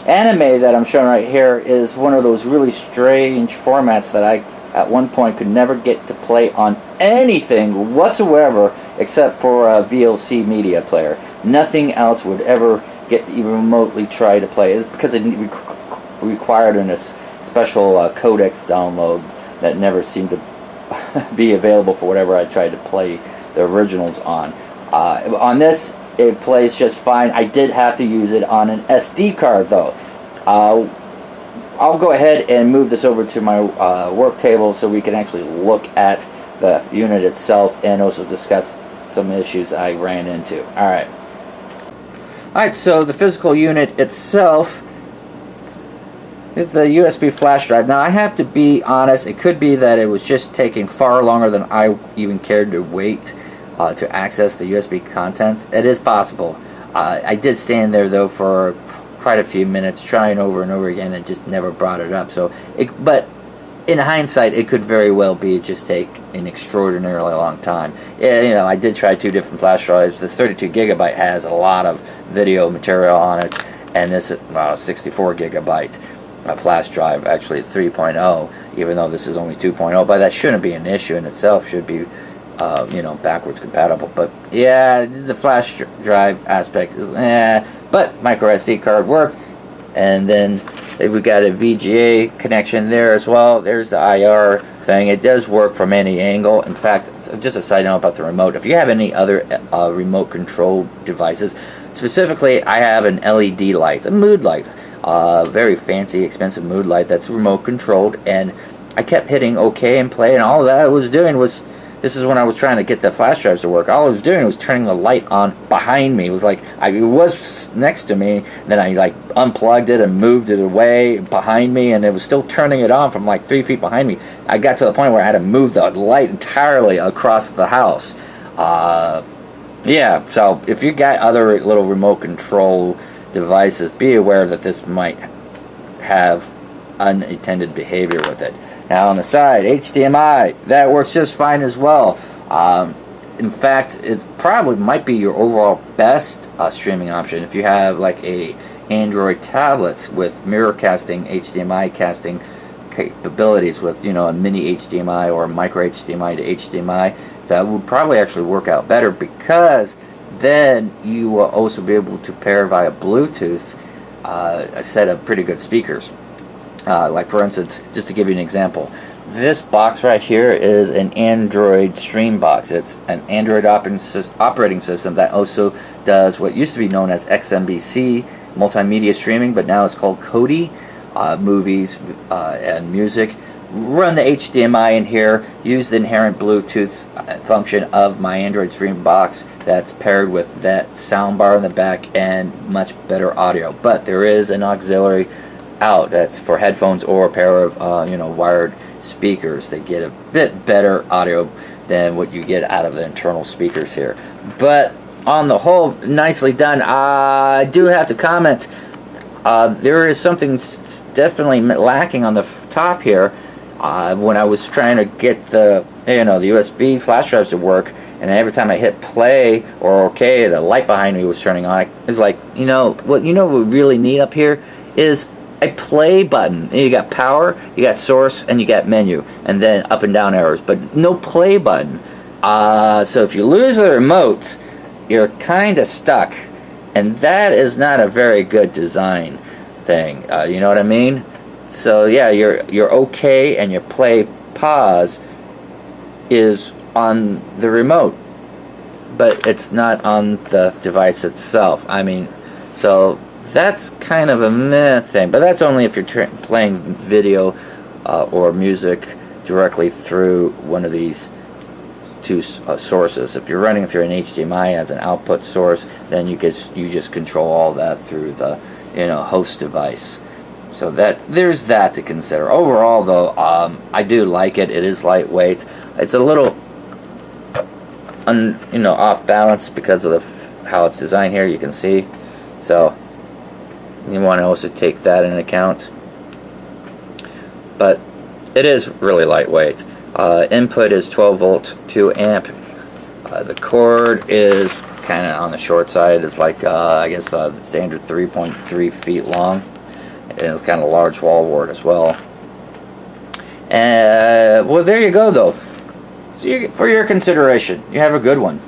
anime that I'm showing right here is one of those really strange formats that I at one point could never get to play on anything whatsoever except for a VLC media player. Nothing else would ever get even remotely try to play. It's because it required a special codex download that never seemed to be available for whatever I tried to play the originals on. On this, it plays just fine. I did have to use it on an SD card though. I'll go ahead and move this over to my work table so we can actually look at the unit itself and also discuss some issues I ran into. Alright, so the physical unit itself is the USB flash drive. Now I have to be honest, it could be that it was just taking far longer than I even cared to wait to access the USB contents. It is possible. I did stand there though for quite a few minutes trying over and over again and just never brought it up. But in hindsight, it could very well be just take an extraordinarily long time. Yeah, I did try 2 different flash drives. This 32 gigabyte has a lot of video material on it, and this 64 gigabyte flash drive actually is 3.0, even though this is only 2.0. But that shouldn't be an issue in itself. Should be backwards compatible. But yeah, the flash drive aspect is but micro SD card worked, and then we got a VGA connection there as well. There's the IR thing. It does work from any angle. In fact, just a side note about the remote, if you have any other remote control devices, specifically I have an LED light, a mood light, very fancy expensive mood light that's remote controlled, and I kept hitting OK and play, and all that I was doing was, this is when I was trying to get the flash drives to work, all I was doing was turning the light on behind me. It was like, it was next to me, then I like unplugged it and moved it away behind me, and it was still turning it on from like 3 feet behind me. I got to the point where I had to move the light entirely across the house. Yeah, so if you got other little remote control devices, be aware that this might have unintended behavior with it. Now on the side, HDMI, that works just fine as well. In fact, it probably might be your overall best streaming option if you have like a Android tablets with mirror casting, HDMI casting capabilities with, a mini HDMI or micro HDMI to HDMI. That would probably actually work out better, because then you will also be able to pair via Bluetooth a set of pretty good speakers. Like for instance, just to give you an example, this box right here is an Android stream box. It's an Android operating system that also does what used to be known as XMBC, multimedia streaming, but now it's called Kodi, movies and music. Run the HDMI in here, use the inherent Bluetooth function of my Android stream box that's paired with that soundbar in the back and much better audio. But there is an auxiliary out that's for headphones or a pair of wired speakers. They get a bit better audio than what you get out of the internal speakers here. But on the whole, nicely done. I do have to comment, there is something definitely lacking on the top here. When I was trying to get the the USB flash drives to work, and every time I hit play or OK, the light behind me was turning on. It's like, what we really need up here is a play button. You got power, you got source, and you got menu, and then up and down arrows, but no play button. So if you lose the remote, you're kind of stuck, and that is not a very good design thing. You know what I mean? So yeah, you're okay, and your play pause is on the remote, but it's not on the device itself. So that's kind of a meh thing, but that's only if you're playing video or music directly through one of these two sources. If you're running through an HDMI as an output source, then you just control all that through the host device. So there's that to consider. Overall, though, I do like it. It is lightweight. It's a little off balance because of how it's designed here. You can see, so you want to also take that into account. But it is really lightweight. Input is 12 volt, 2 amp. The cord is kind of on the short side. It's like I guess the standard 3.3 feet long. and it's kind of large wall wart as well. Well, there you go, though. So for your consideration, you have a good one.